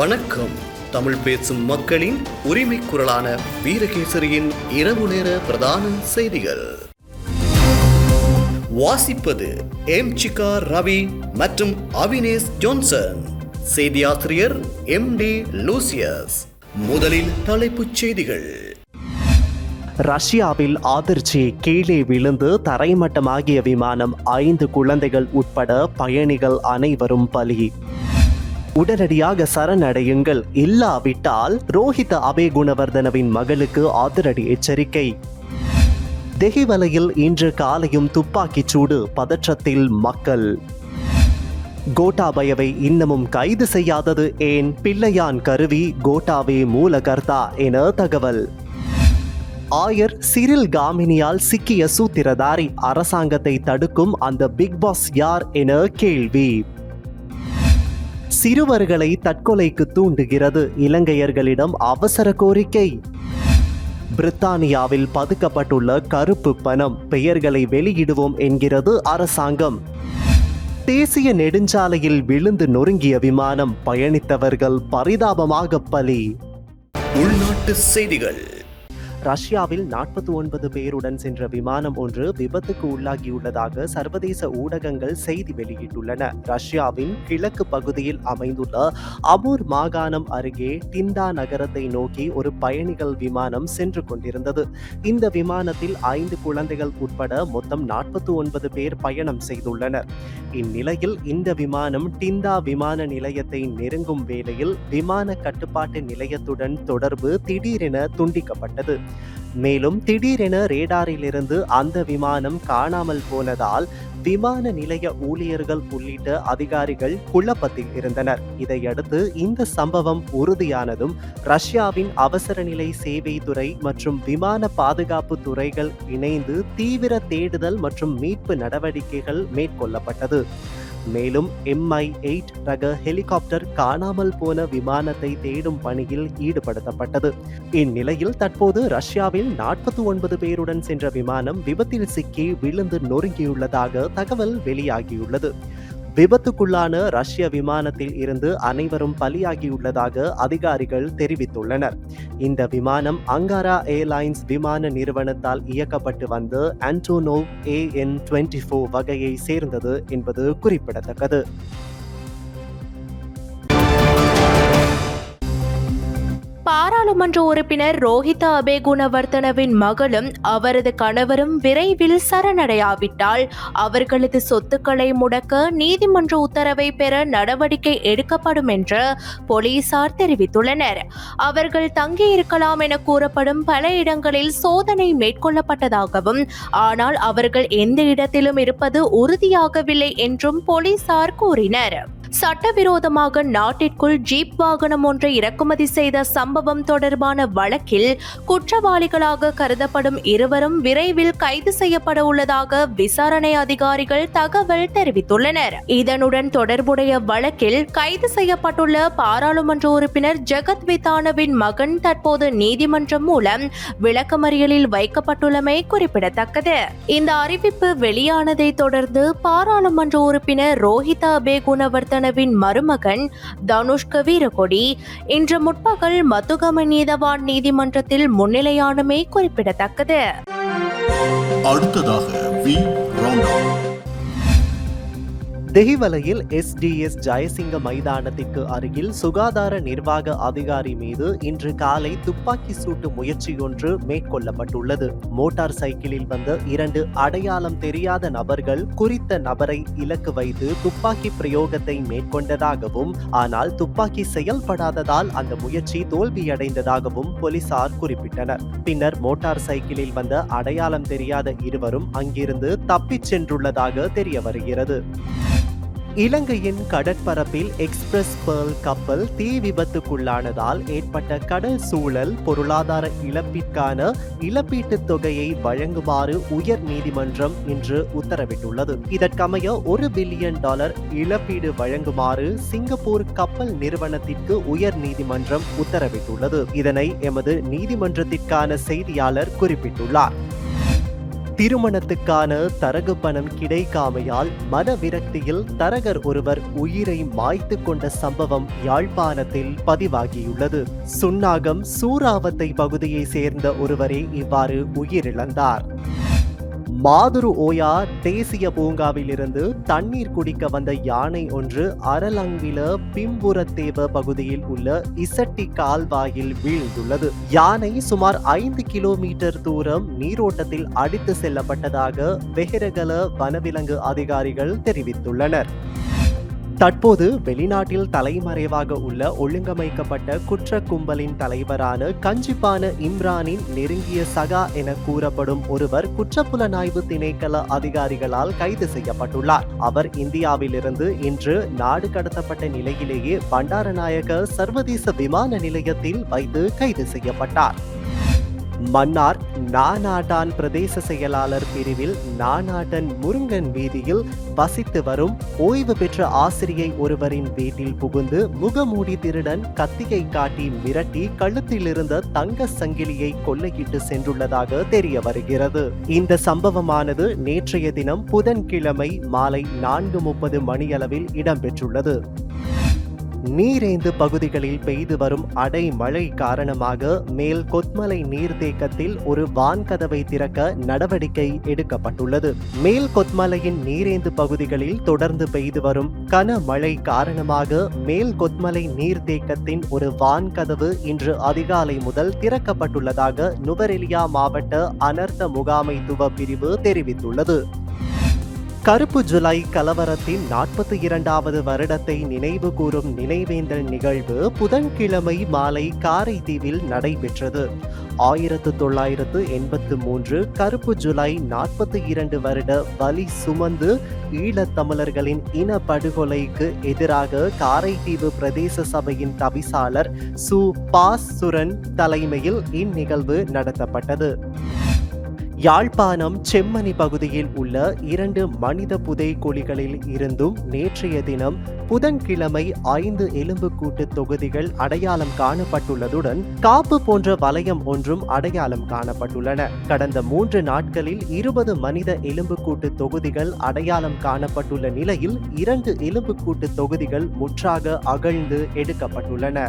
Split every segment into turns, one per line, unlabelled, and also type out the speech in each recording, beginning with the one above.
வணக்கம். தமிழ் பேசும் மக்களின் உரிமை குரலான வீரகேசரியின் இரவு நேர பிரதான செய்திகள் வாசிப்பது எம்சிகா ரவி மற்றும் அவினேஷ் ஜோன்சன். செய்தியாசிரியர் MD லூசியஸ். முதலில் தலைப்புச் செய்திகள்.
ரஷ்யாவில் அதிர்ச்சி, கீழே விழுந்து தரைமட்டமாகிய விமானம், 5 குழந்தைகள் உட்பட பயணிகள் அனைவரும் பலி. உடனடியாக சரணடையுங்கள், இல்லாவிட்டால் ரோஹித அபேகுணவர்தனவின் மகளுக்கு அதிரடி எச்சரிக்கை. தெஹிவலையில் இன்று காலையும் துப்பாக்கிச் சூடு, பதற்றத்தில் மக்கள். கோட்டாபயவை இன்னமும் கைது செய்யாதது ஏன்? பிள்ளையான் கருவி, கோட்டாவே மூலகர்த்தா என தகவல். ஆயர் சிரில் காமினியால் சிக்கிய சூத்திரதாரி, அரசாங்கத்தை தடுக்கும் அந்த பிக் பாஸ் யார் என கேள்வி. சிறுவர்களை தற்கொலைக்கு தூண்டுகிறது, இலங்கையர்களிடம் அவசர கோரிக்கை. பிரித்தானியாவில் பதுக்கப்பட்டுள்ள கருப்பு பணம், பெயர்களை வெளியிடுவோம் என்கிறது அரசாங்கம். தேசிய நெடுஞ்சாலையில் விழுந்து நொறுங்கிய விமானம், பயணித்தவர்கள் பரிதாபமாக பலி.
உள்நாட்டு செய்திகள்.
ரஷ்யாவில் 49 பேருடன் சென்ற விமானம் ஒன்று விபத்துக்கு உள்ளாகியுள்ளதாக சர்வதேச ஊடகங்கள் செய்தி வெளியிட்டுள்ளன. ரஷ்யாவின் கிழக்கு பகுதியில் அமைந்துள்ள அமூர் மாகாணம் அருகே டிண்டா நகரத்தை நோக்கி ஒரு பயணிகள் விமானம் சென்று கொண்டிருந்தது. இந்த விமானத்தில் 5 குழந்தைகள் உட்பட மொத்தம் 49 பேர் பயணம் செய்துள்ளனர். இந்நிலையில் இந்த விமானம் டிண்டா விமான நிலையத்தை நெருங்கும் வேளையில் விமான கட்டுப்பாட்டு நிலையத்துடன் தொடர்பு திடீரென துண்டிக்கப்பட்டது. மேலும் திடீரென ரேடாரிலிருந்து அந்த விமானம் காணாமல் போனதால் விமான நிலைய ஊழியர்கள் உள்ளிட்ட அதிகாரிகள் குழப்பத்தில் இருந்தனர். இதையடுத்து இந்த சம்பவம் உறுதியானதும் ரஷ்யாவின் அவசர நிலை சேவை துறை மற்றும் விமான பாதுகாப்பு துறைகள் இணைந்து தீவிர தேடுதல் மற்றும் மீட்பு நடவடிக்கைகள் மேற்கொள்ளப்பட்டது. மேலும் MI-8 ரக ஹெலிகாப்டர் காணாமல் போன விமானத்தை தேடும் பணியில் ஈடுபடுத்தப்பட்டது. இந்நிலையில் தற்போது ரஷ்யாவில் 49 பேருடன் சென்ற விமானம் விபத்தில் சிக்கி விழுந்து நொறுங்கியுள்ளதாக தகவல் வெளியாகியுள்ளது. விபத்துக்குள்ளான ரஷ்ய விமானத்தில் இருந்து அனைவரும் பலியாகியுள்ளதாக அதிகாரிகள் தெரிவித்துள்ளனர். இந்த விமானம் அங்காரா ஏர்லைன்ஸ் விமான நிறுவனத்தால் இயக்கப்பட்டு வந்த ஆண்டோனோவ் AN-24 வகையை சேர்ந்தது என்பது குறிப்பிடத்தக்கது.
பாராளுமன்ற உறுப்பினர் ரோஹித அபேகுணவர்தனவின் மகளும் அவரது கணவரும் விரைவில் சரணடையாவிட்டால் அவர்களது சொத்துக்களை முடக்க நீதிமன்ற உத்தரவை பெற நடவடிக்கை எடுக்கப்படும் என்று போலீசார் தெரிவித்துள்ளனர். அவர்கள் தங்கியிருக்கலாம் என கூறப்படும் பல இடங்களில் சோதனை மேற்கொள்ளப்பட்டதாகவும், ஆனால் அவர்கள் எந்த இடத்திலும் இருப்பது உறுதியாகவில்லை என்றும் போலீசார் கூறினர். சட்டவிரோதமாக நாட்டிற்குள் ஜீப் வாகனம் ஒன்றை இறக்குமதி செய்த சம்பவம் தொடர்பான வழக்கில் குற்றவாளிகளாக கருதப்படும் இருவரும் விரைவில் கைது செய்யப்பட உள்ளதாக விசாரணை அதிகாரிகள் தகவல் தெரிவித்துள்ளனர். இதனுடன் தொடர்புடைய வழக்கில் கைது செய்யப்பட்டுள்ள பாராளுமன்ற உறுப்பினர் ஜெகத் விதானவின் மகன் தற்போது நீதிமன்றம் மூலம் விளக்கமறியலில் வைக்கப்பட்டுள்ளமை குறிப்பிடத்தக்கது. இந்த அறிவிப்பு வெளியானதை தொடர்ந்து பாராளுமன்ற உறுப்பினர் ரோஹித அபேகுணவர்தன மருமகன் தனுஷ்க வீரகொடி இன்று முற்பகல் மத்துகம நீதவான் நீதிமன்றத்தில் முன்னிலையானமை குறிப்பிடத்தக்கது.
அடுத்ததாக
தெஹிவலையில் SDS ஜெயசிங்க மைதானத்திற்கு அருகில் சுகாதார நிர்வாக அதிகாரி மீது இன்று காலை துப்பாக்கி சூட்டு முயற்சியொன்று மேற்கொள்ளப்பட்டுள்ளது. மோட்டார் சைக்கிளில் வந்த 2 அடையாளம் தெரியாத நபர்கள் குறித்த நபரை இலக்கு வைத்து துப்பாக்கி பிரயோகத்தை மேற்கொண்டதாகவும், ஆனால் துப்பாக்கி செயல்படாததால் அந்த முயற்சி தோல்வியடைந்ததாகவும் போலீசார் குறிப்பிட்டனர். பின்னர் மோட்டார் சைக்கிளில் வந்த அடையாளம் தெரியாத இருவரும் அங்கிருந்து தப்பிச் சென்றுள்ளதாக தெரிய வருகிறது. இலங்கையின் கடற்பரப்பில் எக்ஸ்பிரஸ் பேர்ல் கப்பல் தீ விபத்துக்குள்ளானதால் ஏற்பட்ட கடல் சூழல் பொருளாதார இழப்பிற்கான இழப்பீட்டுத் தொகையை வழங்குமாறு உயர் நீதிமன்றம் இன்று உத்தரவிட்டுள்ளது. இதற்கமைய $1 பில்லியன் இழப்பீடு வழங்குமாறு சிங்கப்பூர் கப்பல் நிறுவனத்திற்கு உயர் நீதிமன்றம் உத்தரவிட்டுள்ளது. இதனை எமது நீதிமன்றத்திற்கான செய்தியாளர் குறிப்பிட்டுள்ளார். திருமணத்துக்கான தரகு பணம் கிடைக்காமையால் மனவிரக்தியில் தரகர் ஒருவர் உயிரை மாய்த்து கொண்ட சம்பவம் யாழ்ப்பாணத்தில் பதிவாகியுள்ளது. சுன்னாகம் சூறாவத்தை பகுதியை சேர்ந்த ஒருவரே இவ்வாறு உயிரிழந்தார். மாதுரு ஓயா தேசிய பூங்காவிலிருந்து தண்ணீர் குடிக்க வந்த யானை ஒன்று அரலங்கில பிம்புரத்தேவ பகுதியில் உள்ள இசட்டி கால்வாயில் வீழ்ந்துள்ளது. யானை சுமார் 5 கிலோமீட்டர் தூரம் நீரோட்டத்தில் அடித்து செல்லப்பட்டதாக வெஹரகல வனவிலங்கு அதிகாரிகள் தெரிவித்துள்ளனர். தற்போது வெளிநாட்டில் தலைமறைவாக உள்ள ஒழுங்கமைக்கப்பட்ட குற்ற கும்பலின் தலைவரான கஞ்சிப்பான இம்ரானின் நெருங்கிய சகா என கூறப்படும் ஒருவர் குற்றப்புலனாய்வு திணைக்கள அதிகாரிகளால் கைது செய்யப்பட்டுள்ளார். அவர் இந்தியாவிலிருந்து இன்று நாடு கடத்தப்பட்ட நிலையிலேயே பண்டாரநாயக சர்வதேச விமான நிலையத்தில் வைத்து கைது செய்யப்பட்டார். மன்னார் நானாட்டான் பிரதேச செயலாளர் பிரிவில் நானாட்டன் முருங்கன் வீதியில் வசித்து வரும் ஓய்வு பெற்ற ஆசிரியை ஒருவரின் வீட்டில் புகுந்து முகமூடி திருடன் கத்தியை காட்டி மிரட்டி கழுத்தில் இருந்த தங்க சங்கிலியை கொள்ளையிட்டு சென்றுள்ளதாக தெரிய வருகிறது. இந்த சம்பவமானது நேற்றைய தினம் புதன்கிழமை மாலை 4:30 மணியளவில் இடம்பெற்றுள்ளது. நீரேந்து பகுதிகளில் பெய்து வரும் அடைமழை காரணமாக மேல் கொத்மலை நீர்த்தேக்கத்தில் ஒரு வான்கதவை திறக்க நடவடிக்கை எடுக்கப்பட்டுள்ளது. மேல் கொத்மலையின் நீரேந்து பகுதிகளில் தொடர்ந்து பெய்து வரும் கனமழை காரணமாக மேல் கொத்மலை நீர்த்தேக்கத்தின் ஒரு வான்கதவு இன்று அதிகாலை முதல் திறக்கப்பட்டுள்ளதாக நுவரெலியா மாவட்ட அனர்த்த முகாமைத்துவ பிரிவு தெரிவித்துள்ளது. கருப்பு ஜூலை கலவரத்தின் 42வது வருடத்தை நினைவு கூறும் நினைவேந்தல் நிகழ்வு புதன்கிழமை மாலை காரைதீவில் நடைபெற்றது. 1983 கருப்பு ஜூலை 42 வருட வலி சுமந்து ஈழத்தமிழர்களின் இனப்படுகொலைக்கு எதிராக காரைதீவு பிரதேச சபையின் தவிசாளர் சு பாசுரன் தலைமையில் இந்நிகழ்வு நடத்தப்பட்டது. யாழ்ப்பாணம் செம்மணி பகுதியில் உள்ள 2 மனித புதைக்குழிகளில் இருந்தும் நேற்றைய தினம் புதன்கிழமை 5 எலும்புக்கூட்டு தொகுதிகள் அடையாளம் காணப்பட்டுள்ளதுடன் காப்பு போன்ற வலயம் ஒன்றும் அடையாளம் காணப்பட்டுள்ளன. கடந்த 3 நாட்களில் 20 மனித எலும்புக்கூட்டு தொகுதிகள் அடையாளம் காணப்பட்டுள்ள நிலையில் 2 எலும்புக்கூட்டு தொகுதிகள் முற்றாக அகழ்ந்து எடுக்கப்பட்டுள்ளன.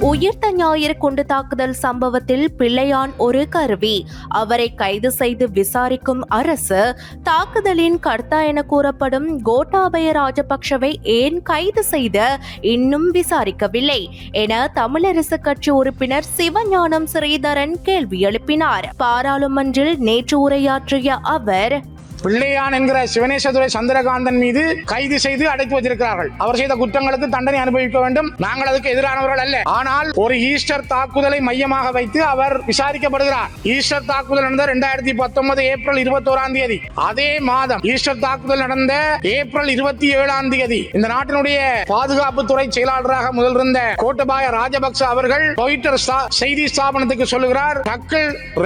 உயிர்த்த ஞாயிறு குண்டு தாக்குதல் சம்பவத்தில் பிள்ளையான் ஒரு கருவி, அவரை கைது செய்து விசாரிக்கும் அரசு தாக்குதலின் கர்த்தா என கூறப்படும் கோட்டாபய ராஜபக்ஷவை ஏன் கைது செய்து இன்னும் விசாரிக்கவில்லை என தமிழரசு கட்சி உறுப்பினர் சிவஞானம் ஸ்ரீதரன் கேள்வி எழுப்பினார். பாராளுமன்றில் நேற்று உரையாற்றிய அவர்,
பிள்ளையான் என்கிற சிவனேசதுரை சந்திரகாந்தன் மீது கைது செய்து அடைத்து வைத்திருக்கிறார்கள். அவர் செய்த குற்றங்களுக்கு தண்டனை அனுபவிக்க வேண்டும். நாங்கள் அதுக்கு எதிரானவர்கள் அல்ல. ஆனால் ஒரு ஈஸ்டர் தாக்குதலை மையமாக வைத்து அவர் விசாரிக்கப்படுகிறார். ஈஸ்டர் தாக்குதல் நடந்த 2019 ஏப்ரல் 21ஆம் தேதி. அதே மாதம் ஈஸ்டர் தாக்குதல் நடந்த ஏப்ரல் 27ஆம் தேதி இந்த நாட்டினுடைய பாதுகாப்புத்துறை செயலாளராக முதல் இருந்த கோட்டபாய ராஜபக்ச அவர்கள் ட்விட்டர் செய்தி ஸ்தாபனத்துக்கு சொல்லுகிறார்,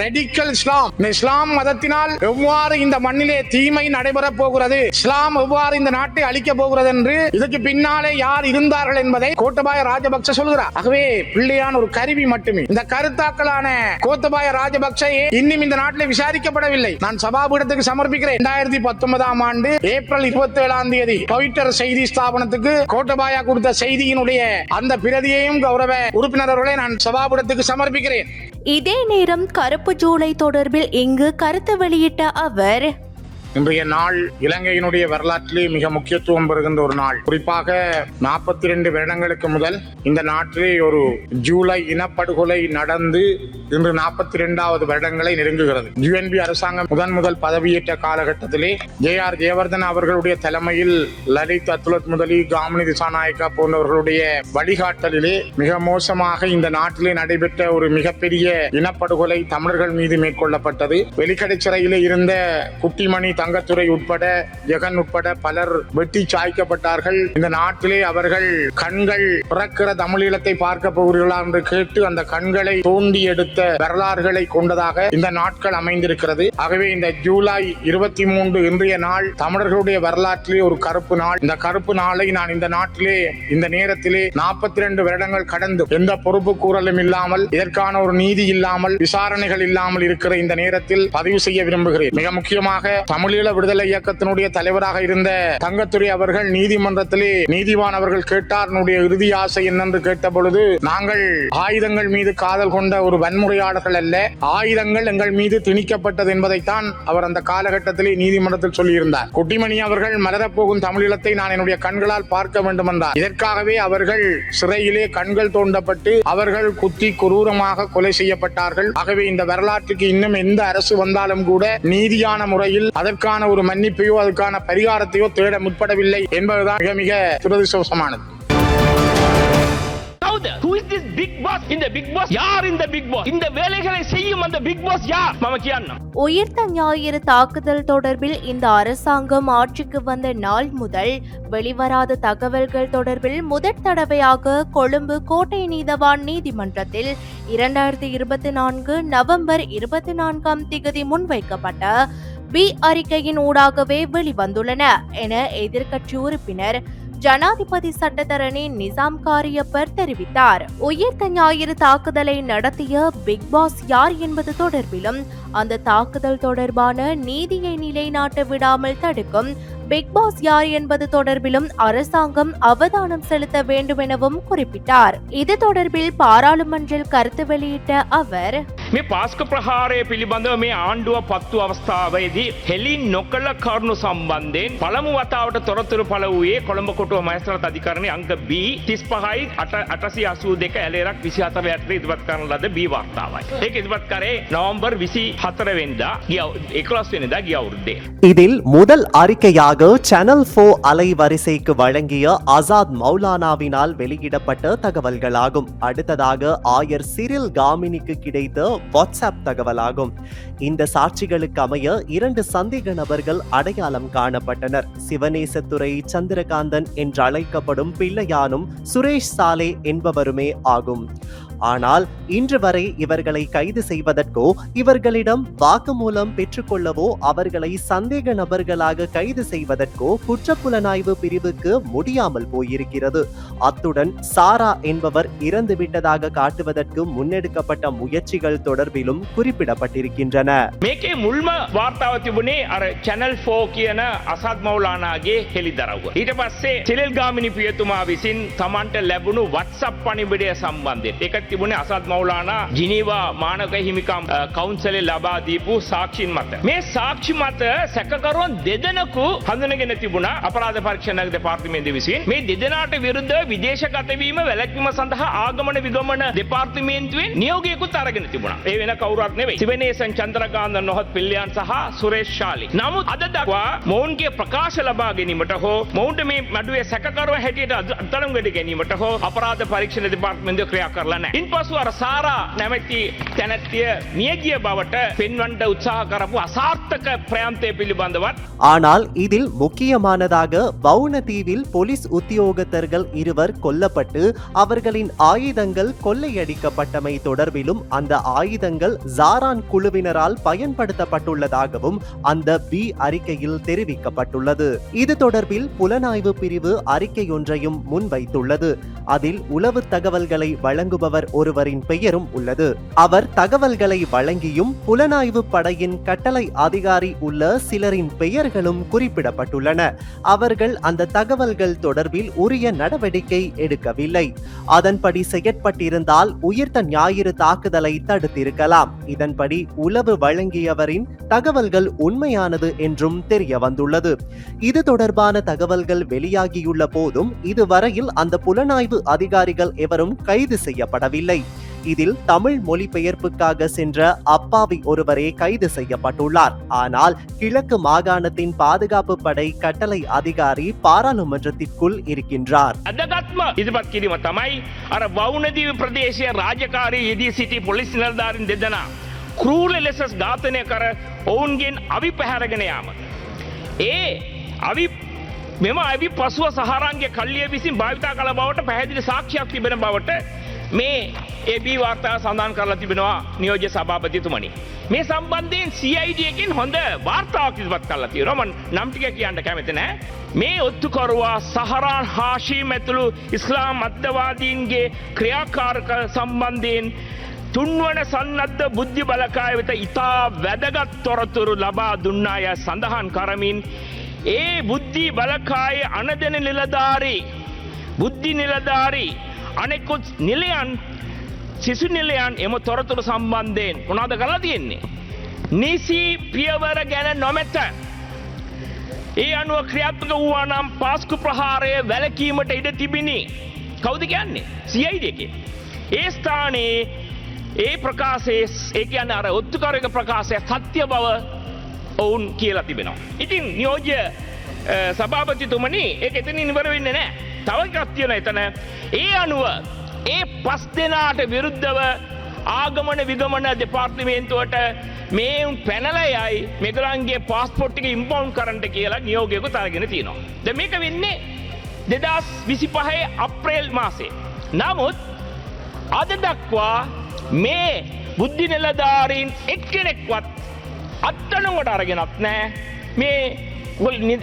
ரெடிக்கல் இஸ்லாம், இஸ்லாம் மதத்தினால் எவ்வாறு இந்த மண்ணிலே தீமை நடைபெற போகிறது, இஸ்லாம் எவ்வாறு இந்த நாட்டை அழிக்க போகிறது என்று இதற்கு பின்னாலே யார் இருந்தார்கள் என்பதை கோத்தபாய ராஜபக்ச சொல்கிறார். ஆகவே பிள்ளையான் ஒரு கருவி மட்டுமே. இந்த கருத்தாக்களான கோத்தபாய ராஜபக்ச இன்னும் இந்த நாட்டில் விசாரிக்கப்படவில்லை. நான் சபாபீடத்துக்கு சமர்ப்பிக்கிறேன். 2019ஆம் ஆண்டு ஏப்ரல் 27ஆம் தேதி ட்விட்டர் செய்தி ஸ்தாபனத்துக்கு கோத்தபாயா கொடுத்த செய்தியினுடைய அந்த பிரதியையும் கௌரவ உறுப்பினர்களை நான் சபாபீடத்துக்கு சமர்ப்பிக்கிறேன்.
இதே நேரம் கருப்பு ஜூலை தொடர்பில் இங்கு கருத்து வெளியிட்ட அவர்,
இன்றைய நாள் இலங்கையினுடைய வரலாற்றிலே மிக முக்கியத்துவம் பெறுகின்ற ஒரு நாள். குறிப்பாக 42 வருடங்களுக்கு முதல் இந்த நாட்டிலே ஒரு ஜூலை இனப்படுகொலை நடந்து இன்று 42வது வருடங்களை நெருங்குகிறது. யுஎன்பி அரசாங்கம் முதல் பதவியேற்ற காலகட்டத்திலே ஜே.ஆர். ஜெயவர்தன அவர்களுடைய தலைமையில் லலித் அத்துலத் முதலி, காமினி திசாநாயக்கா போன்றவர்களுடைய வழிகாட்டலிலே மிக மோசமாக இந்த நாட்டிலே நடைபெற்ற ஒரு மிகப்பெரிய இனப்படுகொலை தமிழர்கள் மீது மேற்கொள்ளப்பட்டது. வெலிக்கடை சிறையிலே இருந்த குட்டிமணி தங்கத்துறை உட்பட ஜெகன் உட்பட பலர் வெட்டி சாய்க்கப்பட்டார்கள். இந்த நாட்டிலே அவர்கள் கண்கள் பிறக்கிற தமிழீழத்தை பார்க்க போகிறீர்களா என்று கேட்டு அந்த கண்களை தோண்டி எடுத்த வரலாறுகளை கொண்டதாக இந்த நாட்கள் அமைந்திருக்கிறது. ஆகவே இந்த ஜூலை 23 இன்றைய நாள் தமிழர்களுடைய வரலாற்றிலே ஒரு கருப்பு நாள். இந்த கருப்பு நாளை நான் இந்த நாட்டிலே இந்த நேரத்திலே 42 வருடங்கள் கடந்து எந்த பொறுப்பு கூறலும் இல்லாமல், இதற்கான ஒரு நீதி இல்லாமல், விசாரணைகள் இல்லாமல் இருக்கிற இந்த நேரத்தில் பதிவு செய்ய விரும்புகிறேன். மிக முக்கியமாக தமிழீழ விடுதலை இயக்கத்தினுடைய தலைவராக இருந்த தங்கத்துறை அவர்கள் நீதிமன்றத்திலே நீதிவான் அவர்கள் கேட்டார், இறுதி ஆசை என்னென்று கேட்ட பொழுது, நாங்கள் ஆயுதங்கள் மீது காதல் கொண்ட ஒரு வன்முறையாளர்கள் அல்ல, ஆயுதங்கள் எங்கள் மீது திணிக்கப்பட்டது என்பதைத்தான் அவர் அந்த காலகட்டத்திலே நீதிமன்றத்தில் சொல்லியிருந்தார். குட்டிமணி அவர்கள் மலரப்போகும் தமிழீழத்தை நான் என்னுடைய கண்களால் பார்க்க வேண்டும் என்றார். இதற்காகவே அவர்கள் சிறையிலே கண்கள் தோண்டப்பட்டு அவர்கள் குத்தி குரூரமாக கொலை செய்யப்பட்டார்கள். ஆகவே இந்த வரலாற்றுக்கு இன்னும் எந்த அரசு வந்தாலும் கூட நீதியான முறையில் அதற்கான ஒரு மன்னிப்பையோ அதற்கான பரிகாரத்தையோ தேட முற்படவில்லை என்பதுதான் மிக மிக துரதிர்ஷ்டவசமானது.
Who is this big boss? In the big boss? யார் இந்த big boss? இந்த வேலைகளை செய்யும் அந்த big boss யார்? மம කියන්න.
உயிர்த்த ஞாயிறு தாக்குதல் தொடர்பில் இந்த அரசாங்கம் ஆட்சிக்கு வந்த நாள் முதல் வெளிவராத தகவல்கள் தொடர்பில் முதற் தடவையாக கொழும்பு கோட்டை நீதவான் நீதிமன்றத்தில் 2024 நவம்பர் 24 முன்வைக்கப்பட்ட பி அறிக்கையின் ஊடாகவே வெளிவந்துள்ளன என எதிர்க்கட்சி உறுப்பினர் ஜனாதிபதி சட்டத்தரணி நிசாம் காரியப்பர் தெரிவித்தார். உயிர்த்த ஞாயிறு தாக்குதலை நடத்திய பிக் பாஸ் யார் என்பது தொடர்பிலும் அந்த தாக்குதல் தொடர்பான நீதியை நிலைநாட்ட விடாமல் தடுக்கும் பிக் பாஸ் யார் என்பது தொடர்பிலும் அரசாங்கம் அவதானம் செலுத்த வேண்டும் எனவும் குறிப்பிட்டார். இது தொடர்பில் பாராளுமன்றில் கருத்து வெளியிட்ட அவர்,
මේ පාස්ක ප්‍රහාරය පිළිබඳව මේ ආණ්ඩුව පත්තු අවස්ථාවේදී හෙළි නොකළ කරුණු සම්බන්ධයෙන් පළමු වතාවට තොරතුරු පළ වූයේ කොළඹ කොටුව මහේස්ත්‍රාත් අධිකරණයේ අංක B 35 882 ඇලේරක් 24 යටතේ ඉදිරිපත් කරන ලද B වාර්තාවයි. ඒක ඉදිරිපත් කරේ නවම්බර් 24 වෙනිදා 11 වෙනිදා ගිය අවුරුද්දේ.
இதில் முதல் அறிக்கையாக சேனல் 4 அலைவரிசைக்கு வழங்கிய ஆசாத் மௌலானாவினால் வெளியிடப்பட்ட தகவல்களாகும். அடுத்ததாக ஆயர் சிரில் காமினிக்கு கிடைத்த வாட்ஸ்அப் தகவலாகும். இந்த சாட்சிகளுக்கு அமைய 2 சந்தேக நபர்கள் அடையாளம் காணப்பட்டனர். சிவனேசத்துறை சந்திரகாந்தன் என்று அழைக்கப்படும் பிள்ளையானும் சுரேஷ் சாலே என்பவருமே ஆகும். ஆனால் இன்று வரை இவர்களை கைது செய்வதற்கோ இவர்களிடம் வாக்குமூலம் பெற்றுக்கொள்ளவோ அவர்களை சந்தேக நபர்களாக கைது செய்வதற்கோ குற்றப்புலனாய்வு பிரிவுக்கு முடியாமல் போயிருக்கிறது. அத்துடன் சாரா என்பவர் இறந்துவிட்டதாக காட்டுவதற்கு முன்னெடுக்கப்பட்ட முயற்சிகள் தொடர்பிலும் குறிப்பிடப்பட்டிருக்கின்றன.
මේකේ මුල්ම වාර්තාව තිබුණේ අර channel 4 කියන අසත් මෞලානාගේ හෙළිදරව්ව. ඊට පස්සේ සිරිල් ගාමිණී පියතුමා විසින් තමන්ට ලැබුණු WhatsApp පණිවිඩය සම්බන්ධයෙන් ඒක තිබුණේ අසත් මෞලානා ජිනීවා මානව හිමිකම් කවුන්සිලේ ලබා දීපු සාක්ෂින් මත. මේ සාක්ෂි මත සැකකරුවන් දෙදෙනෙකු හඳුනගෙන තිබුණා අපරාධ පරීක්ෂණ දෙපාර්තමේන්තුව විසින්. මේ දෙදෙනාට විරුද්ධව විදේශගත වීම වැළැක්වීම සඳහා ආගමන විගමන දෙපාර්තමේන්තුවෙන් නියෝගයකුත් අරගෙන තිබුණා. ඒ වෙන කවුරුත් නෙවෙයි. සිවනේසන් චන්ද්‍රකාන්ත නොහත් පිල්ලියන් සහ සුරේෂ් ශාලි. නමුත් අද දක්වා මොවුන්ගේ ප්‍රකාශ ලබා ගැනීමට හෝ මොවුන්ට මේ මඩුවේ සැකකරුවන් හැටියට අත්අඩංගුවට ගැනීමට හෝ අපරාධ පරීක්ෂණ දෙපාර්තමේන්තුව ක්‍රියා කරලා නැහැ. ඉන්පසු අර சாரா නැමැති තැනැත්තිය මියගිය බවට පෙන්වන්න උත්සාහ කරපු අසාර්ථක ප්‍රයත්නය පිළිබඳවත්.
ஆனால் இதில் முக்கியமானதாக வவுணதீவில் போலீஸ் உத்தியோகத்தர்கள் 2 கொல்லப்பட்டு அவர்களின் ஆயுதங்கள் கொள்ளையடிக்கப்பட்டமை தொடர்பிலும் அந்த ஆயுதங்கள் ஜாரான் குழுவினரால் பயன்படுத்தப்பட்டுள்ளதாகவும் அந்த பி அறிக்கையில் தெரிவிக்கப்பட்டுள்ளது. இது தொடர்பில் புலனாய்வு பிரிவு அறிக்கை ஒன்றையும் முன்வைத்துள்ளது. அதில் உளவு தகவல்களை வழங்குபவர் ஒருவரின் பெயரும் உள்ளது. அவர் தகவல்களை வழங்கியும் புலனாய்வு படையின் கட்டளை அதிகாரி உள்ள சிலரின் பெயர்களும் குறிப்பிடப்பட்டுள்ளன. அவர்கள் அந்த தகவல்கள் தொடர்பில் உரிய நடவடிக்கை எடுக்கவில்லை. அதன்படி செயற்பட்டிருந்தால் உயிர்த்த ஞாயிறு தாக்குதலை தடுத்திருக்கலாம். இதன்படி உளவு வழங்கியவரின் தகவல்கள் உண்மையானது என்றும் தெரிய வந்துள்ளது. இது தொடர்பான தகவல்கள் வெளியாகியுள்ள போதும் இதுவரையில் அந்த புலனாய்வு அதிகாரிகள் எவரும் கைது செய்யப்படவில்லை. இதில் தமிழ் மொழிபெயர்ப்புக்காக சென்ற அப்பாவி ஒருவரே கைது செய்யப்பட்டுள்ளார். ஆனால் கிழக்கு மாகாணத்தின் பாதுகாப்பு படை கட்டளை அதிகாரி பாராளுமன்றத்திற்குள் இருக்கின்றார்.
අදගත්ම ඉදිරිපත් කිරීම තමයි අර වවුනදීව ප්‍රදේශයේ රාජකාරී යෙදී සිටි පොලිස් නිලධාරීන් දෙදෙනා ක්‍රූර ලෙස ඝාතනය කර ඔවුන්ගෙන් අවි පැහැරගෙන යාම. අවි මෙම අවි පසුව සහරන්ගේ කල්ලිය විසින් භාවිතා කළ බවට පැහැදිලි සාක්ෂියක් තිබෙන බවට මේ AB වාර්තාව සඳහන් කරලා තිබෙනවා නියෝජ්‍ය සභාපතිතුමනි. මේ සම්බන්ධයෙන් CID එකෙන් හොඳ වාර්තාවක් ඉදිරිපත් කරලා තියෙනවා. මම නම් ටික කියන්න කැමති නැහැ. මේ ඔත්තුකරුවා සහරාන් හාෂිම් ඇතුළු ඉස්ලාම් අත්දවාදීන්ගේ ක්‍රියාකාරක සම්බන්ධයෙන් තුන්වන සන්නද්ධ බුද්ධි බලකාය වෙත ඉතා වැදගත් තොරතුරු ලබා දුන්නාය සඳහන් කරමින් ඒ බුද්ධි බලකායේ අනදෙන නිලධාරී බුද්ධි නිලධාරී අනෙකුත් නිලයන් සිසු නිලයන් එම තොරතුරු සම්බන්ධයෙන් මොනවද කරලා තියෙන්නේ? නිසි පියවර ගැන නොමැත. ඒ අනුව ක්‍රියාත්මක වූවා නම් පාස්කු ප්‍රහාරය වැළකීමට ඉඩ තිබිනි. කවුද කියන්නේ? CID එකේ. ඒ ස්ථානයේ ඒ ප්‍රකාශයේ ඒ කියන්නේ අර ඔත්තුකාරක ප්‍රකාශය සත්‍ය බව ඔවුන් කියලා තිබෙනවා. ඉතින් නියෝජ්‍ය සභාපතිතුමනි ඒක එතනින් ඉවර වෙන්නේ නැහැ. තව එකක් තියෙනවා එතන. ඒ අනුව ඒ 5 දෙනාට විරුද්ධව ආගමන විගමන දෙපාර්තමේන්තුවට මේ පැනලා යයි මේගොල්ලන්ගේ પાස්පෝර්ට් ටික ඉම්පවුන්ඩ් කරන්න කියලා නියෝගයකුත් අරගෙන තියෙනවා. දැන් මේක වෙන්නේ 2025 අප්‍රේල් මාසේ. නමුත් අද දක්වා මේ බුද්ධි නිලධාරීන් එක්කෙනෙක්වත් අත්අඩංගුවට අරගෙනත් නැහැ.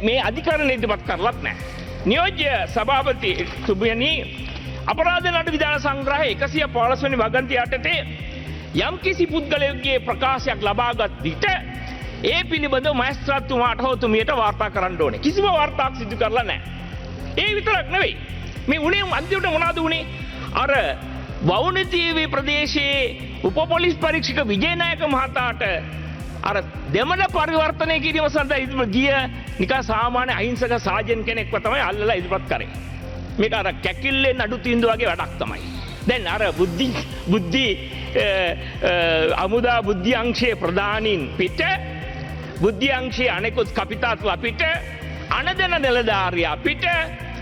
මේ අධිකරණ ඉදිරිපත් කරලත් නැහැ. නියෝජ්‍ය සභාපති සුබයනි අපරාධ නඩු විධාන සංග්‍රහය 115 වෙනි වගන්තිය යටතේ යම් කිසි පුද්ගලයෙකුගේ ප්‍රකාශයක් ලබාගත් විට ඒ පිළිබඳව මහේස්ත්‍රාත්තුමාට හෝ තුමියට වාර්තා කරන්න ඕනේ. කිසිම වාර්තාවක් සිදු කරලා නැහැ. ඒ විතරක් නෙවෙයි. මේ උනේ අන්තිමට මොනවද උනේ? අර වවුනිතීවි ප්‍රදේශයේ උප පොලිස් පරීක්ෂක විජේනායක මහතාට අර දෙමළ පරිවර්තනය කිරීම සඳහා ඉදිරිපත් ගිය නිකන් සාමාන්‍ය අහිංසක සාජන් කෙනෙක්ව තමයි අල්ලලා ඉදිරිපත් කරේ. මේක අර කැකිල්ලේ නඩු තීන්දුව වගේ වැඩක් තමයි. දැන් අර බුද්ධි අමුදා බුද්ධි අංශයේ ප්‍රධානීන් පිට බුද්ධි අංශයේ අනෙකුත් කපිතාතුලා පිට අනදෙන නිලධාරියා පිට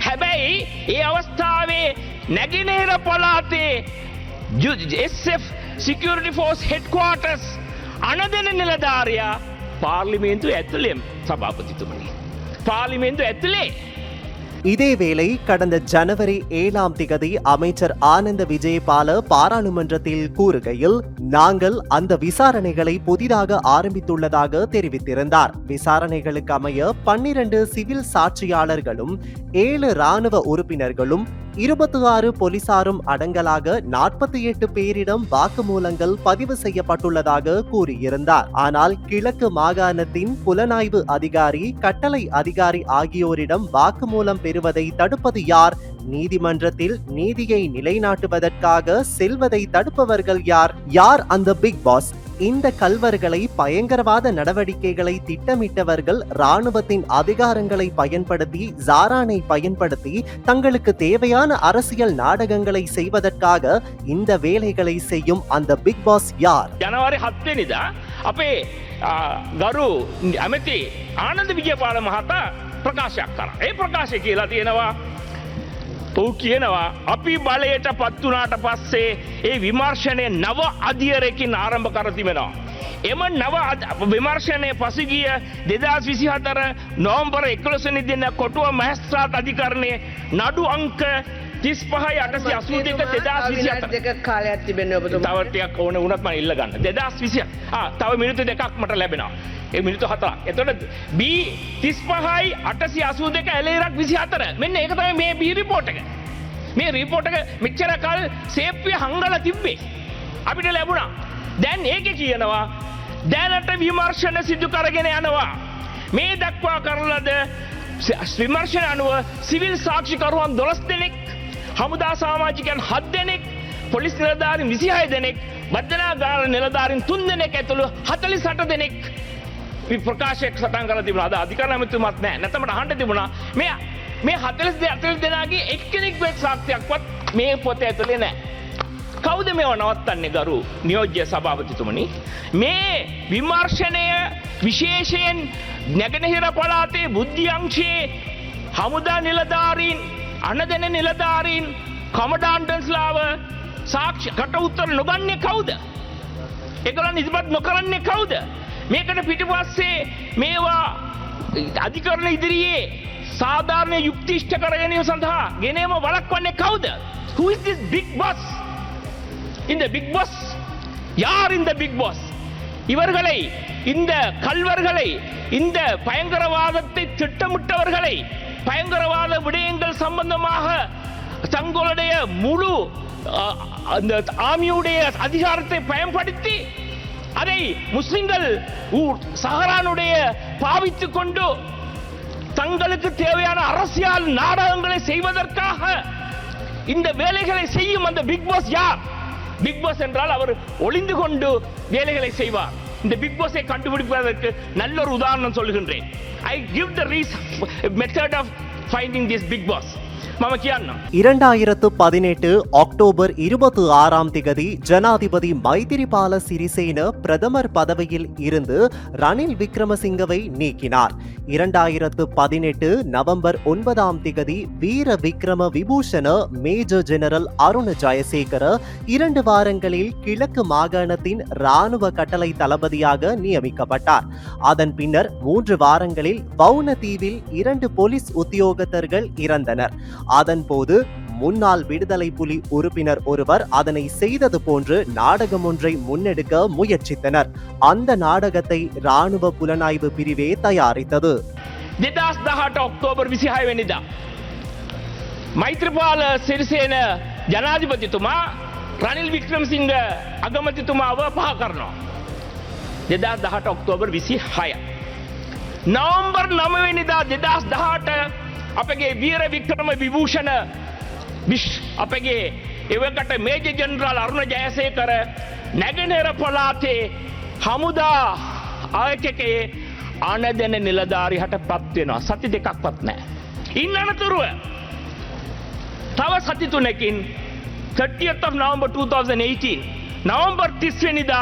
හැබැයි ඒ අවස්ථාවේ නැගෙනහිර පළාතේ SF Security Force Headquarters අනදෙන නිලධාරියා පාර්ලිමේන්තුව ඇතුළේ සභාපතිතුමනි. පාර්ලිමේන්තුව ඇතුළේ
இதேவேளை கடந்த ஜனவரி 7ஆம் திகதி அமைச்சர் ஆனந்த விஜயபால பாராளுமன்றத்தில் கூறுகையில் நாங்கள் அந்த விசாரணைகளை புதிதாக ஆரம்பித்துள்ளதாக தெரிவித்திருந்தார். விசாரணைகளுக்கு அமைய 12 சிவில் சாட்சியாளர்களும் 7 இராணுவ உறுப்பினர்களும் 26 போலீசாரும் அடங்கலாக 48 பேரிடம் வாக்குமூலங்கள் பதிவு செய்யப்பட்டுள்ளதாக கூறியிருந்தார். ஆனால் கிழக்கு மாகாணத்தின் புலனாய்வு அதிகாரி, கட்டளை அதிகாரி ஆகியோரிடம் வாக்குமூலம் பெறுவதை தடுப்பது யார்? நீதிமன்றத்தில் நீதியை நிலைநாட்டுவதற்காக செல்வதை தடுப்பவர்கள் யார்? யார் அந்த பிக் பாஸ்? இந்த கல்வர்களை பயங்கரவாத நடவடிக்கைகளை திட்டமிட்டவர்கள் இராணுவத்தின் அதிகாரங்களை பயன்படுத்தி, ஜாரானை பயன்படுத்தி தங்களுக்கு தேவையான அரசியல் நாடகங்களை செய்வதற்காக இந்த வேலைகளை செய்யும் அந்த பிக் பாஸ் யார்?
ජනවාරි 7 වෙනිදා අපේ ගරු ඇමති ආනන්ද විජයපාල මහතා ප්‍රකාශයක් කරා. ඒ ප්‍රකාශය කියලා තියෙනවා ඔහු කියනවා අපි බලයට පත් වුණාට පස්සේ ඒ විමර්ශනය නව අධියරකින් ආරම්භ කර තිබෙනවා. එම නව විමර්ශනය පසුගිය 2024 නොවැම්බර් 11 වෙනි දින කොටුව මහේස්ත්‍රාත් අධිකරණයේ නඩු අංක 35/882 2024
කාලයක් තිබෙන්නේ ඔබතුමා.
තව ටිකක් ඕන වුණත් මම ඉල්ල ගන්න. 2020 තව මිනිත්තු දෙකක් මට ලැබෙනවා. ඒ මිනිත්තු 4ක්. එතකොට B 35/882 එලෙරක් 24. මෙන්න ඒක තමයි මේ B report එක. මේ report එක මෙච්චර කල් සේප්පිය හංගලා තිබ්බේ. අපිට ලැබුණා. දැන් ඒකේ කියනවා දැනට විමර්ශන සිදු කරගෙන යනවා. මේ දක්වා කරලද විමර්ශන අනුව සිවිල් සාක්ෂිකරුවන් 12 දෙනෙක්, හමුදා සමාජිකයන් 7 දෙනෙක්, පොලිස් නිලධාරීන් 26 දෙනෙක්, බද්දනාගාර නිලධාරීන් 3 දෙනෙක් ඇතුළු 48 දෙනෙක් ප්‍රකාශයක් සටහන් කරලා තිබුණා. අද අධිකරණ ඇමතුමත් නැහැ. නැත්නම් මට අහන්න තිබුණා මේ 42 දෙනාගේ එක්කෙනෙක්වත් සාක්ෂියක්වත් මේ පොතේ ඇතුලේ නැහැ. කවුද මේව නවත්තන්නේ ගරු නියෝජ්‍ය සභාපතිතුමනි? මේ විමර්ශනය විශේෂයෙන් නැගෙනහිර පළාතේ බුද්ධි අංශයේ හමුදා නිලධාරීන්, අනදෙන නිලධාරීන්, කමඩාන්ටස්ලාව සාක්ෂිකට උත්තර නොගන්නේ කවුද? ඒගොල්ලන් ඉදිරිපත් නොකරන්නේ කවුද? මේකට පිටිපස්සේ මේවා අධිකරණ ඉදිරියේ සාධාරණ යුක්ති ඉෂ්ට කර ගැනීම සඳහා ගෙනීම වළක්වන්නේ කවුද? Who is this big boss? In the big boss? யார் இந்த big boss? இவர்களை, இந்த கல்வர்களை, இந்த பயங்கரவாதத்தை திட்டமிட்டவர்களை, பயங்கரவாத விடயங்கள் சம்பந்தமாக தங்களுடைய முழு அந்த ஆமியுடைய அதிகாரத்தை பயன்படுத்தி அதை முஸ்லிம்கள் சஹரானுடைய பாவித்துக் கொண்டு தங்களுக்கு தேவையான அரசியல் நாடகங்களை செய்வதற்காக இந்த வேலைகளை செய்யும் அந்த பிக் பாஸ் யார்? பிக் பாஸ் என்றால் அவர் ஒளிந்து கொண்டு வேலைகளை செய்வார். இந்த பிக் பாஸை கண்டுபிடிப்பதற்கு நல்ல ஒரு உதாரணம் சொல்லுகின்றேன். I give the method of finding this big boss.
2018 October 26ஆம் திகதி ஜனாதிபதி மைத்திரிபால சிறிசேன பிரதமர் பதவியில் இருந்து ரணில் விக்ரமசிங்கவை நீக்கினார். 2018 நவம்பர் 9ஆம் திகதி வீர விக்ரம விபூஷண மேஜர் ஜெனரல் அருண ஜெயசேகர 2 வாரங்களில் கிழக்கு மாகாணத்தின் இராணுவ கட்டளை தளபதியாக நியமிக்கப்பட்டார். அதன் பின்னர் 3 வாரங்களில் வவுனதீவில் 2 போலீஸ் உத்தியோகத்தர்கள் இறந்தனர். அதன் போது முன்னாள் விடுதலை புலி உறுப்பினர் ஒருவர் அதனை செய்தது போன்று நாடகம் ஒன்றை முன்னெடுக்க முயற்சித்தனர். அந்த நாடகத்தை இராணுவ புலனாய்வு பிரிவே தயாரித்தது.
2018 අක්තෝබර් 26 වෙනිදා මෛත්‍රීපාල සිරිසේන ජනාධිපතිතුමා රනිල් වික්‍රමසිංහ අගමැතිතුමාව පහ කරනවා. 2018 අක්තෝබර් 26. නවම්බර් 9 වෙනිදා 2018 අපගේ වීර වික්‍රම විභූෂණ අපගේ එවකට මේජර් ජෙනරල් අරුණ ජයසේකර නැගෙනහිර පළාතේ හමුදා ආයකකේ ආනදෙන නිලධාරියට පත් වෙනවා. සති දෙකක්වත් නැහැ. ඉන්න අනතුරුව තව සති 3කින් 30th of November 2018 නවම්බර් 30 වෙනිදා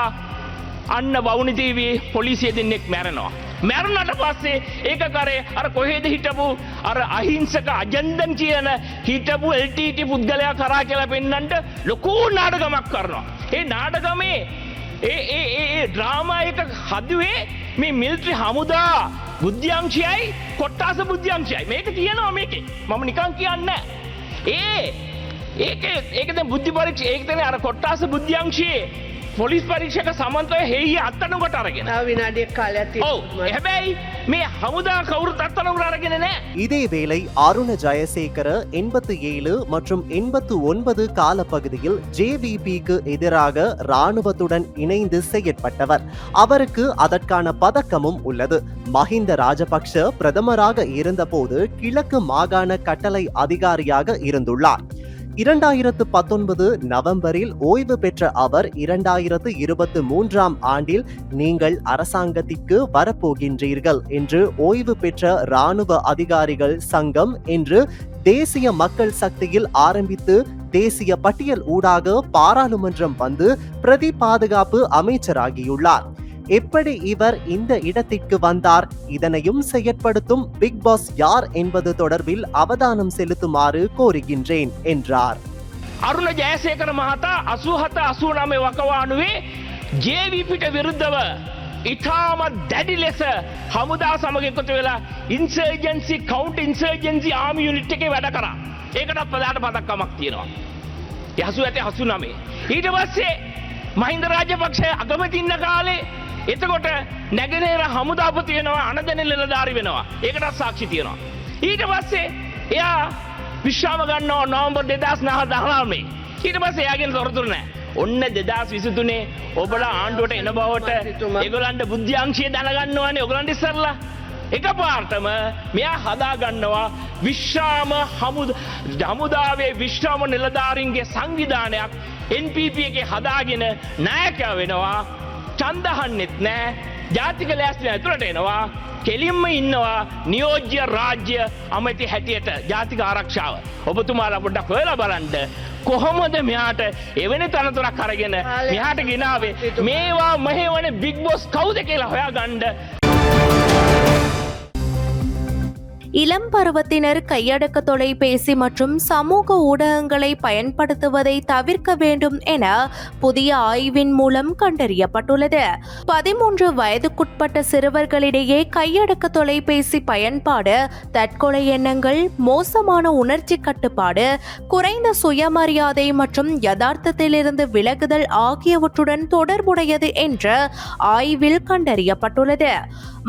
අන්න වවුනිදීවේ පොලිසිය දෙන්නෙක් මැරෙනවා. මැරුණට පස්සේ ඒක කරේ අර කොහෙද හිටපු අර අහිංසක අජන්දන් කියන හිටපු LTT පුද්ගලයා කරා කියලා පෙන්නන්න ලොකු නාටකමක් කරනවා. ඒ නාටකමේ ඒ ඩ්‍රාමා එක හදුවේ මේ මිලිටරි හමුදා බුද්ධ්‍යංශයයි කොට්ටාස බුද්ධ්‍යංශයයි. මේක තියෙනවා මේකේ. මම නිකන් කියන්නේ ඒක දැන් බුද්ධි පරීක්ෂා ඒක තමයි අර කොට්ටාස බුද්ධ්‍යංශයේ පොලිස් පරීක්ෂක සමන්තය හේයි අත්තනකට අරගෙන
විනාඩියක් කාලයක්
තියෙනවා. හැබැයි මේ හමුදා කවුරුත් අත්තනකට අරගෙන නැහැ.
இதேவேளை அருண ஜெயசேகர 87 மற்றும் 89 காலப்பகுதியில் JVPக்கு எதிராக இராணுவத்துடன் இணைந்து செயற்பட்டவர். அவருக்கு அதற்கான பதக்கமும் உள்ளது. மஹிந்த ராஜபக்ஷ பிரதமராக இருந்தபோது கிழக்கு மாகாண கட்டளை அதிகாரியாக இருந்துள்ளார். 2019 நவம்பரில் ஓய்வு பெற்ற அவர் 2023ஆம் ஆண்டில் நீங்கள் அரசாங்கத்திற்கு வரப்போகின்றீர்கள் என்று ஓய்வு பெற்ற இராணுவ அதிகாரிகள் சங்கம் என்று தேசிய மக்கள் சக்தியில் ஆரம்பித்து தேசிய பட்டியல் ஊடாக பாராளுமன்றம் வந்து பிரதி பாதுகாப்பு அமைச்சராகியுள்ளார். எப்படி இவர் இந்த இடத்திற்கு வந்தார்? இதனையும் செயற்படுத்தும் பிக் பாஸ் யார் என்பது தொடர்பில் அவதானம் செலுத்துமாறு கோருகின்றேன் என்றார்.
අරුණ ජයසේකර මහතා 87 89 වකවානුවේ JVPට විරුද්ධව ඉතාමත් දැඩි ලෙස හමුදා සමග එකතු වෙලා ඉන්සර්ජන්සි කවුන්ටර් ඉන්සර්ජන්සි ආර්මි යුනිට් එකේ වැඩ කරා. ඒකට ප්‍රධාන පදක්කමක් තියෙනවා. 87 89. ඊට පස්සේ මහින්ද රාජපක්ෂ අගමැති ඉන්න කාලේ එතකොට නැගෙනහිර හමුදාපති වෙනවා, අනදෙන නිලධාරි වෙනවා. ඒකටත් සාක්ෂි තියෙනවා. ඊට පස්සේ එයා විශ්‍රාම ගන්නවා නවම්බර් 2019. ඊට පස්සේ එයාගෙන් තොරතුරු නැහැ. ඔන්න 2023 ඔබලා ආණ්ඩුවට එන බවට ඒගොල්ලන්ට බුද්ධ්‍යංශය දැනගන්නවනේ ඔයගොල්ලන්ට ඉස්සරලා. එකපාරටම මෙයා හදා ගන්නවා විශ්‍රාම හමුදාවේ විශ්‍රාම නිලධාරීන්ගේ සංවිධානයක් NPP එකේ හදාගෙන නායකයා වෙනවා. චන්දහන්නෙත් නෑ. ජාතික ලෑස්තිය ඇතුළට එනවා. කෙලින්ම ඉන්නවා නියෝජ්‍ය රාජ්‍ය අමැති හැටියට ජාතික ආරක්ෂාව. ඔබතුමාලා පොඩ්ඩක් හොයලා බලන්න කොහොමද මෙයාට එවැනි තනතුරක් අරගෙන මෙයාට ගෙනාවේ? මේවා මෙහෙවන බිග් බොස් කවුද කියලා හොයාගන්න.
இளம் பருவத்தினர் கையடக்க தொலைபேசி மற்றும் சமூக ஊடகங்களை பயன்படுத்துவதை தவிர்க்க வேண்டும் என புதிய ஆய்வின் மூலம் கண்டறியப்பட்டுள்ளது. 13 வயதுக்குட்பட்ட சிறுவர்களிடையே கையடக்க தொலைபேசி பயன்பாடு தற்கொலை எண்ணங்கள், மோசமான உணர்ச்சி கட்டுப்பாடு, குறைந்த சுயமரியாதை மற்றும் யதார்த்தத்திலிருந்து விலகுதல் ஆகியவற்றுடன் தொடர்புடையது என்று ஆய்வில் கண்டறியப்பட்டுள்ளது.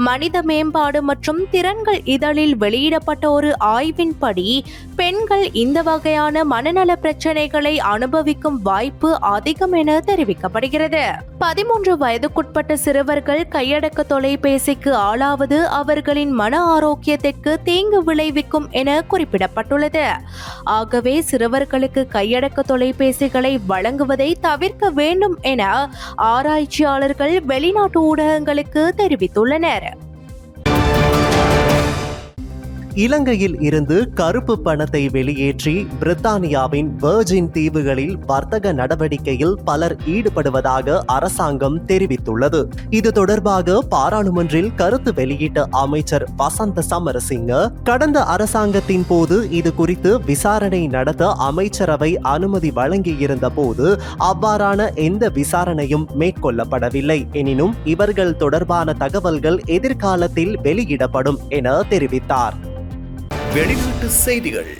மனித மேம்பாடு மற்றும் திறன்கள் இதழில் வெளியிடப்பட்ட ஒரு ஆய்வின்படி பெண்கள் இந்த வகையான மனநல பிரச்சனைகளை அனுபவிக்கும் வாய்ப்பு அதிகம் என தெரிவிக்கப்படுகிறது. 13 வயதுக்குட்பட்ட சிறுவர்கள் கையடக்க தொலைபேசிக்கு ஆளாவது அவர்களின் மன ஆரோக்கியத்திற்கு தீங்கு விளைவிக்கும் என குறிப்பிடப்பட்டுள்ளது. ஆகவே சிறுவர்களுக்கு கையடக்க தொலைபேசிகளை வழங்குவதை தவிர்க்க வேண்டும் என ஆராய்ச்சியாளர்கள் வெளிநாட்டு ஊடகங்களுக்கு தெரிவித்துள்ளனர்.
இலங்கையில் இருந்து கருப்பு பணத்தை வெளியேற்றி பிரித்தானியாவின் வெர்ஜின் தீவுகளில் வர்த்தக நடவடிக்கையில் பலர் ஈடுபடுவதாக அரசாங்கம் தெரிவித்துள்ளது. இது தொடர்பாக பாராளுமன்றில் கருத்து வெளியிட்ட அமைச்சர் வசந்த சமரசிங்க, கடந்த அரசாங்கத்தின் போது இது குறித்து விசாரணை நடத்த அமைச்சரவை அனுமதி வழங்கியிருந்த போது அவ்வாறான எந்த விசாரணையும் மேற்கொள்ளப்படவில்லை. எனினும் இவர்கள் தொடர்பான தகவல்கள் எதிர்காலத்தில் வெளியிடப்படும் என தெரிவித்தார்.
வெளிநாட்டு செய்திகள்.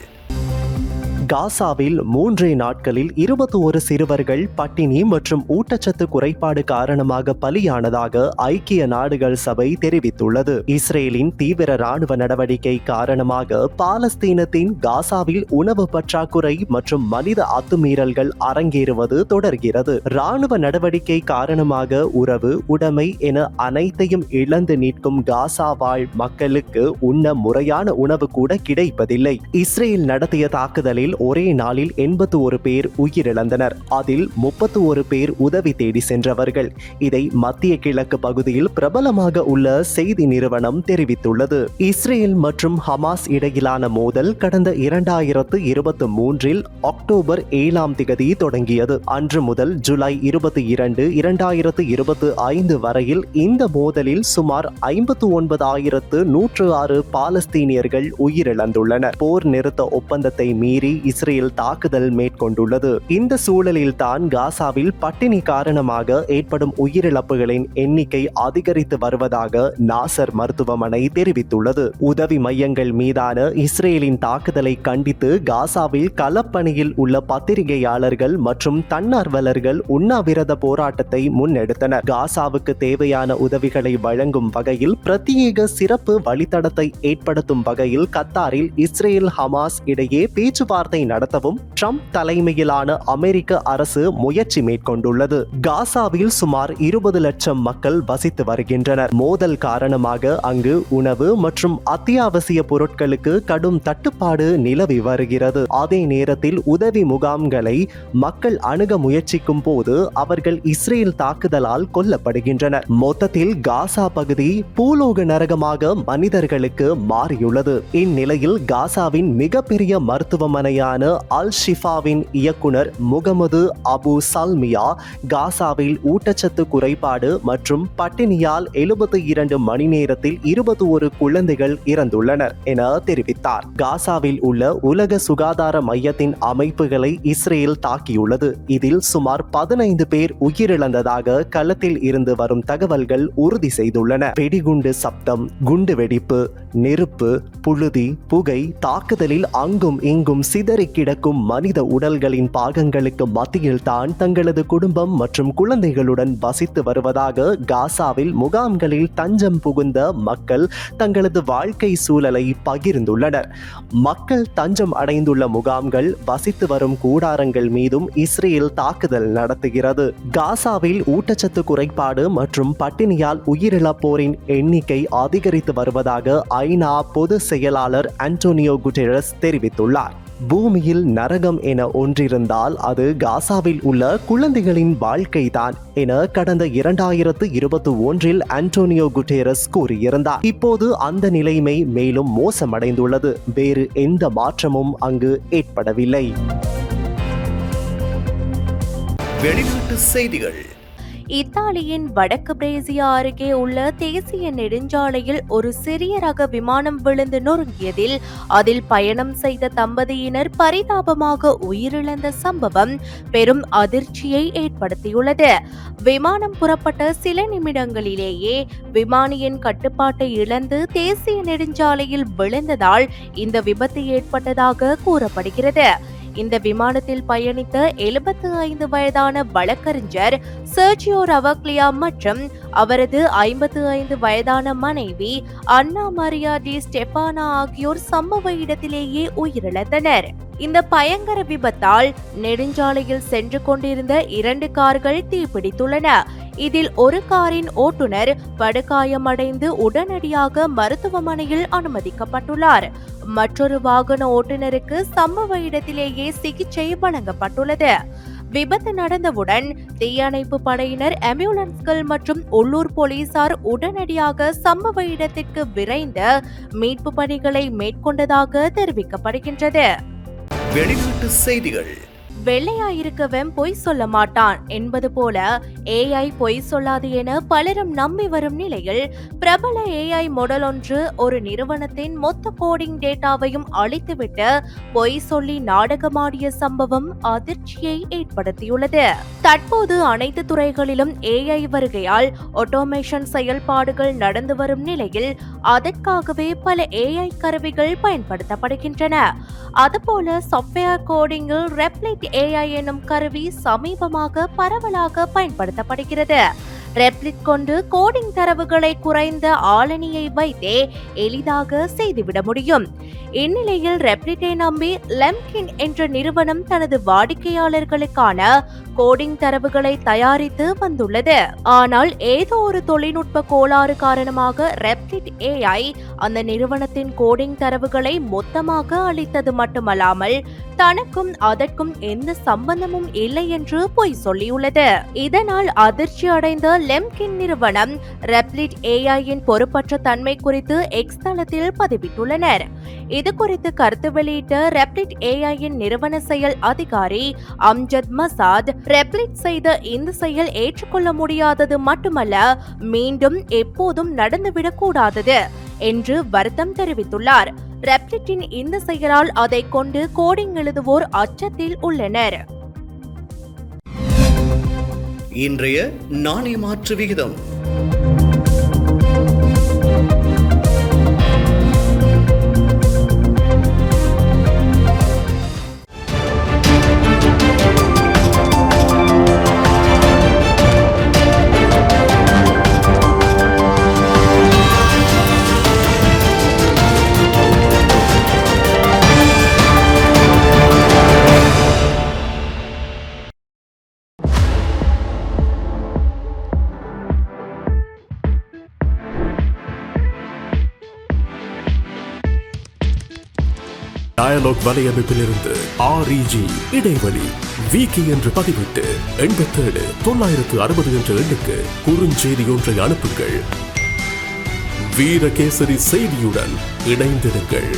காசாவில் 3 நாட்களில் 21 சிறுவர்கள் பட்டினி மற்றும் ஊட்டச்சத்து குறைபாடு காரணமாக பலியானதாக ஐக்கிய நாடுகள் சபை தெரிவித்துள்ளது. இஸ்ரேலின் தீவிர ராணுவ நடவடிக்கை காரணமாக பாலஸ்தீனத்தின் காசாவில் உணவு பற்றாக்குறை மற்றும் மனித அத்துமீறல்கள் அரங்கேறுவது தொடர்கிறது. ராணுவ நடவடிக்கை காரணமாக உறவு, உடைமை என அனைத்தையும் இழந்து நிற்கும் காசா வாழ் மக்களுக்கு உண்ண முறையான உணவு கூட கிடைப்பதில்லை. இஸ்ரேல் நடத்திய தாக்குதலில் ஒரே நாளில் 81 பேர் உயிரிழந்தனர். அதில் 31 பேர் உதவி தேடி சென்றவர்கள். இதை மத்திய கிழக்கு பகுதியில் பிரபலமாக உள்ள செய்தி நிறுவனம் தெரிவித்துள்ளது. இஸ்ரேல் மற்றும் ஹமாஸ் இடையிலான மோதல் கடந்த 2023 அக்டோபர் 7 தொடங்கியது. அன்று முதல் ஜூலை 22, 2025 வரையில் இந்த மோதலில் சுமார் 59,106 பாலஸ்தீனியர்கள் உயிரிழந்துள்ளனர். போர் நிறுத்த ஒப்பந்தத்தை மீறி இஸ்ரேல் தாக்குதல் மேற்கொண்டுள்ளது. இந்த சூழலில் தான் காசாவில் பட்டினி காரணமாக ஏற்படும் உயிரிழப்புகளின் எண்ணிக்கை அதிகரித்து வருவதாக நாசர் மருத்துவமனை தெரிவித்துள்ளது. உதவி மையங்கள் மீதான இஸ்ரேலின் தாக்குதலை கண்டித்து காசாவில் களப்பணியில் உள்ள பத்திரிகையாளர்கள் மற்றும் தன்னார்வலர்கள் உண்ணாவிரத போராட்டத்தை முன்னெடுத்தனர். காசாவுக்கு தேவையான உதவிகளை வழங்கும் வகையில் பிரத்யேக சிறப்பு வழித்தடத்தை ஏற்படுத்தும் வகையில் கத்தாரில் இஸ்ரேல் ஹமாஸ் இடையே பேச்சுவார்த்தை நடத்தவும் ட்ரம்ப் தலைமையிலான அமெரிக்க அரசு முயற்சி மேற்கொண்டுள்ளது. காசாவில் சுமார் 20 லட்சம் மக்கள் வசித்து வருகின்றனர். மோதல் காரணமாக அங்கு உணவு மற்றும் அத்தியாவசிய பொருட்களுக்கு கடும் தட்டுப்பாடு நிலவி வருகிறது. அதே நேரத்தில் உதவி முகாம்களை மக்கள் அணுக முயற்சிக்கும் போது அவர்கள் இஸ்ரேல் தாக்குதலால் கொல்லப்படுகின்றனர். மொத்தத்தில் காசா பகுதி பூலோக நரகமாக மனிதர்களுக்கு மாறியுள்ளது. இந்நிலையில் காசாவின் மிகப்பெரிய மருத்துவமனையான அல் ஷிஃபாவின் இயக்குனர் முகமது அபு சல்மியா காசாவில் ஊட்டச்சத்து குறைபாடு மற்றும் பட்டினியால் 72 மணி நேரத்தில் 21 குழந்தைகள் இறந்துள்ளனர் என தெரிவித்தார். காசாவில் உள்ள உலக சுகாதார மையத்தின் அமைப்புகளை இஸ்ரேல் தாக்கியுள்ளது. இதில் சுமார் 15 பேர் உயிரிழந்ததாக களத்தில் இருந்து வரும் தகவல்கள் உறுதி செய்துள்ளன. வெடிகுண்டு சப்தம், குண்டு வெடிப்பு, நெருப்பு, புழுதி, புகை, தாக்குதலில் அங்கும் இங்கும் சிதறி கிடக்கும் மனித உடல்களின் பாகங்களுக்கு மத்தியில் தான் தங்களது குடும்பம் மற்றும் குழந்தைகளுடன் வசித்து வருவதாக காசாவில் முகாம்களில் தஞ்சம் புகுந்த மக்கள் தங்களது வாழ்க்கை சூழலை பகிர்ந்துள்ளனர். மக்கள் தஞ்சம் அடைந்துள்ள முகாம்கள், வசித்து வரும் கூடாரங்கள் மீதும் இஸ்ரேல் தாக்குதல் நடத்துகிறது. காசாவில் ஊட்டச்சத்து குறைபாடு மற்றும் பட்டினியால் உயிரிழப்போரின் எண்ணிக்கை அதிகரித்து வருவதாக ஐநா பொதுச் செயலாளர் ஆண்டோனியோ குட்டெரஸ் தெரிவித்துள்ளார். பூமியில் நரகம் என ஒன்றிருந்தால் அது காசாவில் உள்ள குழந்தைகளின் வாழ்க்கைதான் என கடந்த 2021 ஆண்டோனியோ குட்டெரஸ் கூறியிருந்தார். இப்போது அந்த நிலைமை மேலும் மோசமடைந்துள்ளது. வேறு எந்த மாற்றமும் அங்கு ஏற்படவில்லை.
வெளிநாட்டு செய்திகள்.
இத்தாலியின் வடக்கு பிரேசியா அருகே உள்ள தேசிய நெடுஞ்சாலையில் ஒரு சிறிய ரக விமானம் விழுந்து நொறுங்கியதில் அதில் பயணம் செய்த தம்பதியினர் பரிதாபமாக உயிரிழந்த சம்பவம் பெரும் அதிர்ச்சியை ஏற்படுத்தியுள்ளது. விமானம் புறப்பட்ட சில நிமிடங்களிலேயே விமானியின் கட்டுப்பாட்டை இழந்து தேசிய நெடுஞ்சாலையில் விழுந்ததால் இந்த விபத்து ஏற்பட்டதாக கூறப்படுகிறது. இந்த விமானத்தில் பயணித்த 75 வயதான வழக்கறிஞர் சர்ஜியோ ரவக்லியா மற்றும் அவரது 55 வயதான மனைவி அன்னா மரியா டி ஸ்டெபானா ஆகியோர் சம்பவ இடத்திலேயே உயிரிழந்தனர். இந்த பயங்கர விபத்தால் நெடுஞ்சாலையில் சென்று கொண்டிருந்த 2 கார்கள் தீப்பிடித்துள்ளன. இதில் ஒரு காரின் ஓட்டுநர் படுகாயமடைந்து உடனடியாக மருத்துவமனையில் அனுமதிக்கப்பட்டுள்ளார். மற்றொரு வாகன ஓட்டுநருக்கு சம்பவ இடத்திலேயே சிகிச்சை வழங்கப்பட்டுள்ளது. விபத்து நடந்தவுடன் தீயணைப்பு படையினர், ஆம்புலன்ஸ்கள் மற்றும் உள்ளூர் போலீசார் உடனடியாக சம்பவ இடத்திற்கு விரைந்து மீட்பு பணிகளை மேற்கொண்டதாக தெரிவிக்கப்படுகின்றது.
வெளிநாட்டு செய்திகள்.
வெள்ளையாயிருக்கவன் பொய் சொல்ல மாட்டான் என்பது போல AI பொய் சொல்லாது என பலரும் நம்பி வரும் நிலையில் பிரபல AI மாடல் ஒன்று ஒரு நிறுவனத்தின் மொத்த கோடிங் டேட்டாவையும் அழித்துவிட்டு பொய் சொல்லி நாடகமாடிய சம்பவம் அதிர்ச்சியை ஏற்படுத்தியுள்ளது. தற்போது அனைத்து துறைகளிலும் AI வருகையால் ஆட்டோமேஷன் செயல்பாடுகள் நடந்து வரும் நிலையில் அதற்காகவே பல AI கருவிகள் பயன்படுத்தப்படுகின்றன. அதுபோல சாஃப்ட்வேர் கோடிங்கில் ரெப்ளிட் AI எனும் கருவி சமீபமாக பரவலாக பயன்படுத்தப்படுகிறது. ரெப்ளிட் கொண்டு கோடிங் தரவுகளை குறைந்த ஆளணியை வைத்தே எளிதாக செய்துவிட முடியும். இந்நிலையில் ரெப்ளிட்டை நம்பி லெம்கின் என்ற நிறுவனம் தனது வாடிக்கையாளர்களுக்கான கோடிங் தரவுகளை தயாரித்து வந்துள்ளது. ஆனால் ஏதோ ஒரு தொழில்நுட்ப கோளாறு காரணமாக ரெப்ளிட் AI அந்த நிறுவனத்தின் கோடிங் தரவுகளை மொத்தமாக அளித்தது மட்டுமல்லாமல் தனக்கும் அதற்கும் எந்த சம்பந்தமும் இல்லை என்று பொய் சொல்லியுள்ளது. இதனால் அதிர்ச்சி அடைந்த லெம்கின் நிறுவனம் ரெப்ளிட் AI-யின் பொறுப்பற்ற தன்மை குறித்து எக்ஸ் தளத்தில் பதிவிட்டுள்ளனர். இது குறித்து கருத்து வெளியிட்ட ரெப்ளிட் AI-யின் நிறுவன செயல் அதிகாரி அம்ஜத் மசாத், ரெப்ளிட் செய்த இந்த செயல் ஏற்றுக்கொள்ள முடியாதது மட்டுமல்ல, மீண்டும் எப்போதும் நடந்துவிடக் கூடாதது என்று வருத்தம் தெரிவித்துள்ளார். ரெப்ளிட்டின் இந்த செயலால் அதை கொண்டு கோடிங் எழுதுவோர் அச்சத்தில் உள்ளனர்.
இன்றைய நாணய மாற்று விகிதம்.
டயலாக் வலையமைப்பிலிருந்து REG இடைவெளி வீக்கி என்று பதிவிட்டு 87 960 என்ற எண்ணுக்கு குறுஞ்செய்தி ஒன்றை அனுப்புங்கள். வீரகேசரி செய்தியுடன் இணைந்திருங்கள்.